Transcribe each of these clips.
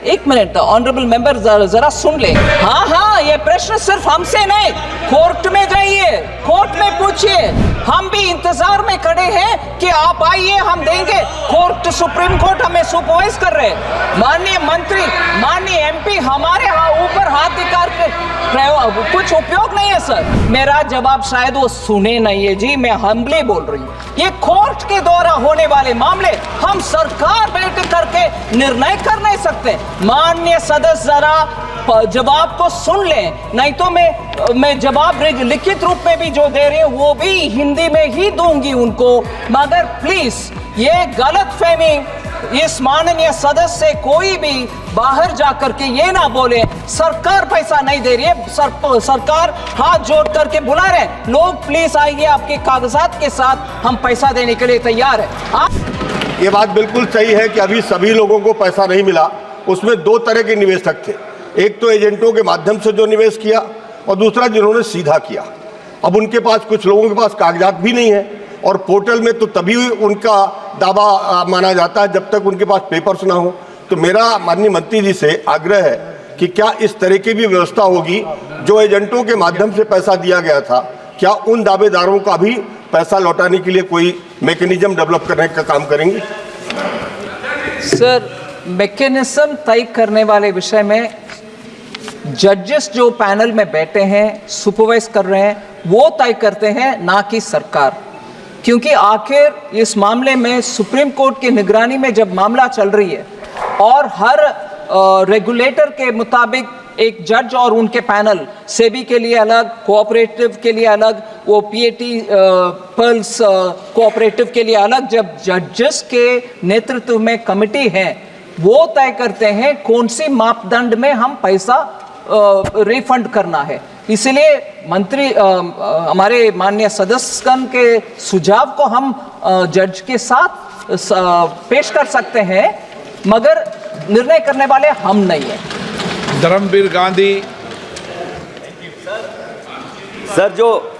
एक minute honourable member जरा सुन ले। हाँ हाँ, ये प्रश्न सिर्फ हमसे नहीं, कोर्ट में जाइए, कोर्ट में पूछिए। हम भी इंतजार में खड़े हैं कि आप आइए, हम देंगे। कोर्ट, सुप्रीम कोर्ट हमें सुपरवाइज कर रहे हैं। माननीय मंत्री, माननीय एमपी हमारे ऊपर हाथ दिखाकर कुछ उपयोग नहीं है सर। मेरा जवाब शायद वो सुने नहीं है जी, मैं हम्बली बोल रही हूँ। ये कोर्ट के द्वारा होने वाले मामले हम सरकार बैठ करके निर्णय कर नहीं सकते। माननीय सदस्य जरा जवाब को सुन लें, नहीं तो मैं जवाब लिखित रूप में भी जो दे रही हूँ वो भी हिंदी में ही दूंगी उनको। मगर प्लीज ये गलतफहमी इस माननीय सदस्य से कोई भी बाहर जाकर के ये ना बोले सरकार पैसा नहीं दे रही है। सरकार हाथ जोड़ करके बुला रहे हैं, लोग प्लीज आइए, आपके कागजात के साथ हम पैसा देने के लिए तैयार है। ये बात बिल्कुल सही है कि अभी सभी लोगों को पैसा नहीं मिला। उसमें दो तरह के निवेशक थे, एक तो एजेंटों के माध्यम से जो निवेश किया और दूसरा जिन्होंने सीधा किया। अब उनके पास, कुछ लोगों के पास कागजात भी नहीं है और पोर्टल में तो तभी उनका दावा माना जाता है जब तक उनके पास पेपर्स ना हो। तो मेरा माननीय मंत्री जी से आग्रह है कि क्या इस तरह की भी व्यवस्था होगी, जो एजेंटों के माध्यम से पैसा दिया गया था, क्या उन दावेदारों का भी पैसा लौटाने के लिए कोई मैकेनिज्म डेवलप करने का काम करेंगे? सर, मैकेनिज्म तय करने वाले विषय में जजेस जो पैनल में बैठे हैं, सुपरवाइज कर रहे हैं, वो तय करते हैं, ना कि सरकार। क्योंकि आखिर इस मामले में सुप्रीम कोर्ट की निगरानी में जब मामला चल रही है और हर रेगुलेटर के मुताबिक एक जज और उनके पैनल, सेबी के लिए अलग, कोऑपरेटिव के लिए अलग, वो पीएटी पर्ल्स कोऑपरेटिव के लिए अलग, जब जजेस के नेतृत्व में कमिटी है, वो तय करते हैं कौन सी मापदंड में हम पैसा रिफंड करना है। इसलिए मंत्री, हमारे माननीय सदस्यगण के सुझाव को हम जज के साथ पेश कर सकते हैं, मगर निर्णय करने वाले हम नहीं हैं। धर्मवीर गांधी सर, जो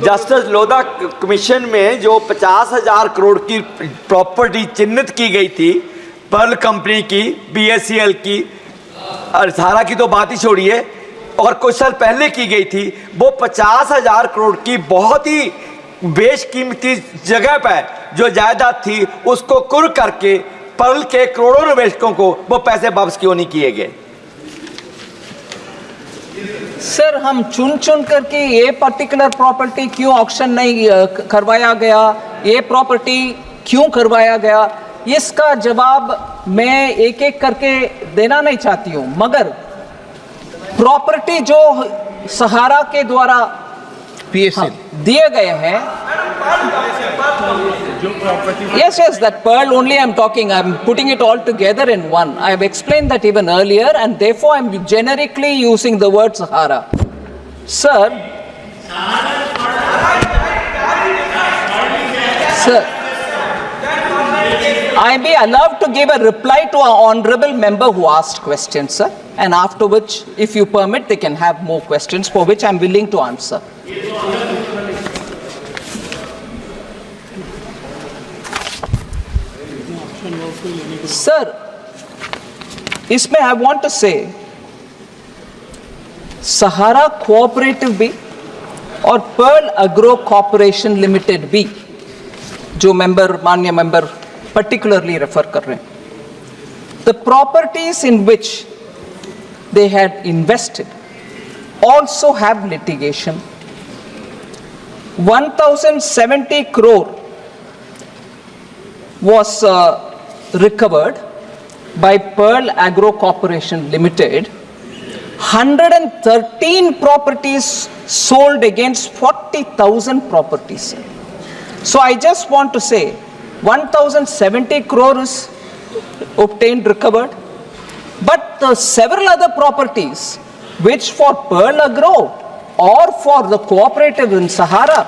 जस्टिस लोधा कमीशन में जो 50,000 करोड़ की प्रॉपर्टी चिन्हित की गई थी, पर्ल कंपनी की, बीएससीएल की, और सारा की तो बात ही छोड़िए, और कुछ साल पहले की गई थी, वो 50,000 करोड़ की बहुत ही बेशकीमती जगह पर जो जायदाद थी उसको कुर्क करके पर्ल के करोड़ों निवेशकों को वो पैसे वापस क्यों नहीं किए गए? सर, हम चुन चुन करके ये पर्टिकुलर प्रॉपर्टी क्यों ऑक्शन नहीं करवाया गया, ये प्रॉपर्टी क्यों करवाया गया, इसका जवाब मैं एक एक करके देना नहीं चाहती हूँ। मगर प्रॉपर्टी जो सहारा के द्वारा दिए गए हैं, yes, that pearl only I'm talking, I'm putting it all together in one. I have explained that even earlier, and therefore I'm generically using the word Sahara. Sir, I be allowed to give a reply to our honorable member who asked questions, sir, and after which, if you permit, they can have more questions for which I'm willing to answer. Sir, इसमें I want to say Sahara cooperative भी और Perl agro corporation limited भी, जो माननीय member particularly refer कर रहे हैं, the properties in which they had invested also have litigation. 1,070 crore was recovered by Pearl Agro Corporation Limited. 113 properties sold against 40,000 properties. So I just want to say 1,070 crore is obtained, recovered, but the several other properties which for Pearl Agro or for the cooperative in Sahara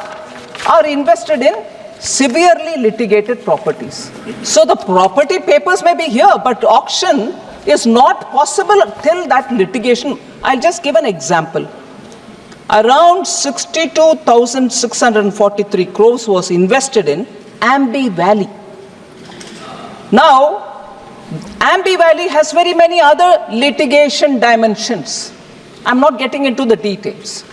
are invested in severely litigated properties. So the property papers may be here, but auction is not possible till that litigation. I'll just give an example. Around 62,643 crores was invested in Ambi Valley. Now, Ambi Valley has very many other litigation dimensions. I'm not getting into the details.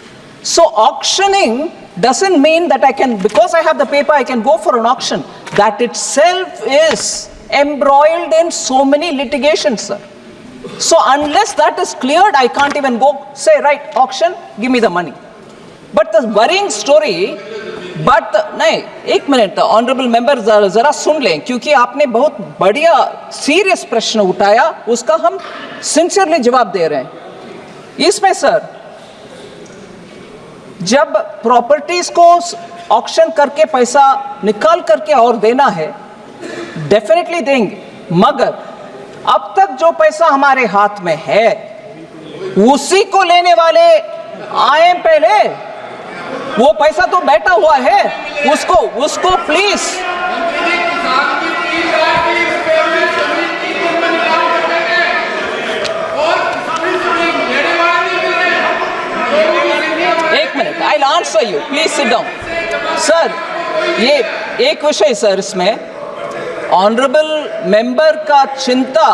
So auctioning doesn't mean that I can, because I have the paper, I can go for an auction. That itself is embroiled in so many litigations, sir. So unless that is cleared, I can't even go say, right, auction, give me the money. But the worrying story, नहीं, एक minute honourable member जरा सुन लें, क्योंकि आपने बहुत बढ़िया serious प्रश्न उठाया, उसका हम सिंसियरली जवाब दे रहे हैं। इसमें सर, जब प्रॉपर्टीज को ऑक्शन करके पैसा निकाल करके और देना है, डेफिनेटली देंगे, मगर अब तक जो पैसा हमारे हाथ में है उसी को लेने वाले आए पहले, वो पैसा तो बैठा हुआ है, उसको प्लीज एक minute, I will answer you, please sit down. Sir, ये एक विषय सर, इसमें ऑनरेबल मेंबर का चिंता,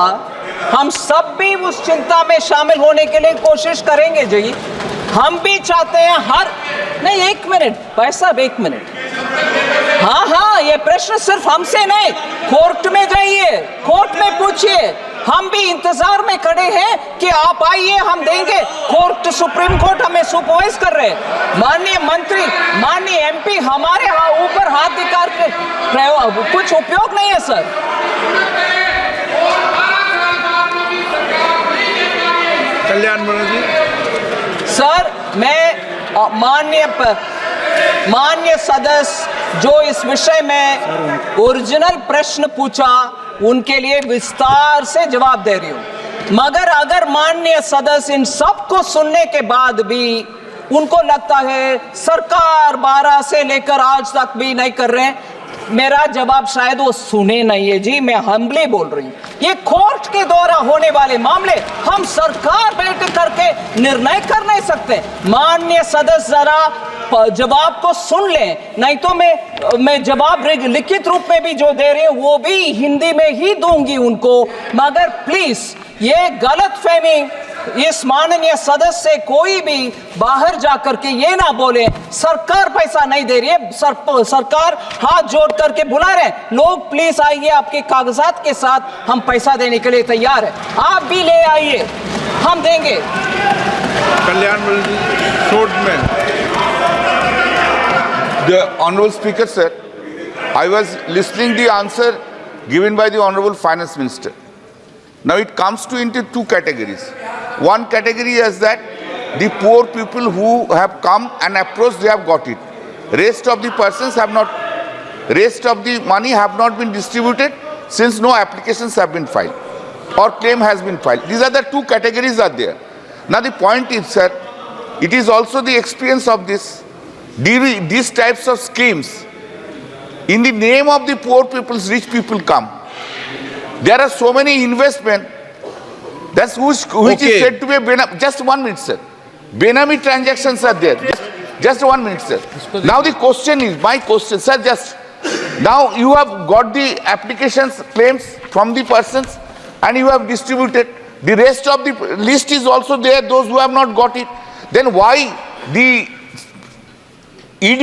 हम सब भी उस चिंता में शामिल होने के लिए कोशिश करेंगे जी। हम भी चाहते हैं नहीं, एक मिनट भाई साहब, एक मिनट। हाँ, ये प्रश्न सिर्फ हमसे नहीं, कोर्ट में जाइए, कोर्ट में पूछिए। हम भी इंतजार में खड़े हैं कि आप आइए, हम देंगे। कोर्ट, सुप्रीम कोर्ट हमें सुपरवाइज कर रहे हैं। माननीय मंत्री, माननीय एमपी हमारे ऊपर हाथ दिखा के कुछ उपयोग नहीं है सर। कल्याण मनोज जी। सर, मैं माननीय सदस्य जो इस विषय में ओरिजिनल प्रश्न पूछा, उनके लिए विस्तार से जवाब दे रही हूं। मगर अगर माननीय सदस्य इन सब को सुनने के बाद भी उनको लगता है सरकार 12 से लेकर आज तक भी नहीं कर रहे हैं, मेरा जवाब शायद वो सुने नहीं है जी। मैं हम्बली बोल रही हूँ, ये कोर्ट के द्वारा होने वाले मामले हम सरकार बैठ करके निर्णय कर नहीं सकते। माननीय सदस्य जरा जवाब को सुन लें, नहीं तो मैं जवाब लिखित रूप में भी जो दे रही हूँ वो भी हिंदी में ही दूंगी उनको। मगर प्लीज ये गलतफहमी इस माननीय सदस्य से कोई भी बाहर जाकर के ये ना बोले सरकार पैसा नहीं दे रही है, सरकार हाथ जोड़ करके बुला रहे हैं, लोग प्लीज आइए, आपके कागजात के साथ हम पैसा देने के लिए तैयार है, आप भी ले आइए, हम देंगे। कल्याण शॉर्ट में। The Honorable Speaker, sir, I was listening the answer given by the Honorable Finance Minister. Now it comes to into two categories. One category is that the poor people who have come and approached, they have got it. Rest of the persons have not, rest of the money have not been distributed since no applications have been filed or claim has been filed. These are the two categories are there. Now the point is, sir, it is also the experience of these types of schemes. In the name of the poor people's, rich people come. There are so many investment that's which is said to be a Benami. Just 1 minute, sir. Benami transactions are there. Just 1 minute, sir. Now the question is, my question, sir, just now you have got the applications, claims from the persons and you have distributed. The rest of the list is also there, those who have not got it. Then why the ED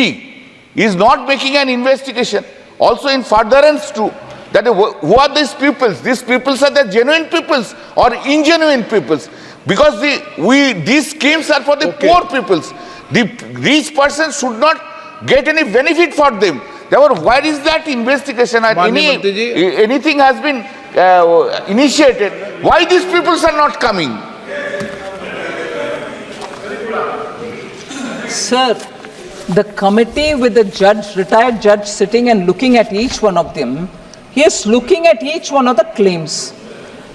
is not making an investigation also in furtherance to that who are these peoples? These peoples are the genuine peoples or ingenuine peoples? Because these schemes are for the poor peoples. The rich persons should not get any benefit for them. Therefore, where is that investigation? Anything has been initiated. Why these peoples are not coming? Sir, the committee with the judge, retired judge sitting and looking at each one of them, he is looking at each one of the claims.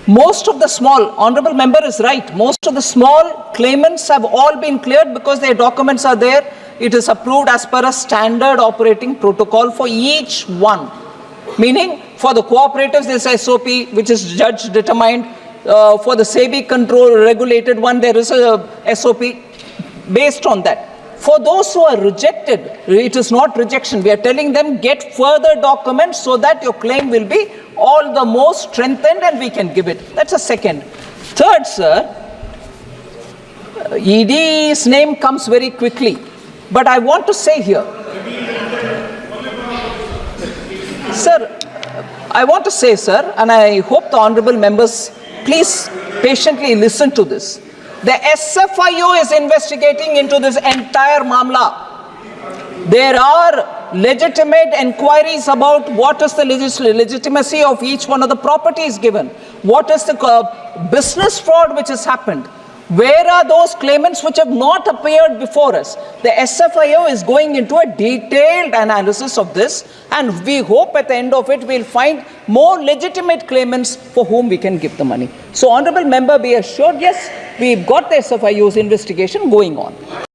Most of the small, honorable member is right, most of the small claimants have all been cleared because their documents are there. It is approved as per a standard operating protocol for each one. Meaning, for the cooperatives, there is SOP, which is judge determined. For the SEBI control regulated one, there is a SOP based on that. For those who are rejected, it is not rejection. We are telling them get further documents so that your claim will be all the more strengthened and we can give it. That's a second. Third, sir, ED's name comes very quickly. But I want to say here, sir, I want to say, sir, and I hope the honorable members please patiently listen to this. The SFIO is investigating into this entire Mamla. There are legitimate inquiries about what is the legitimacy of each one of the properties given. What is the business fraud which has happened? Where are those claimants which have not appeared before us? The SFIO is going into a detailed analysis of this, and we hope at the end of it we'll find more legitimate claimants for whom we can give the money. So, honorable member, be assured, yes, we've got the SFIO's investigation going on.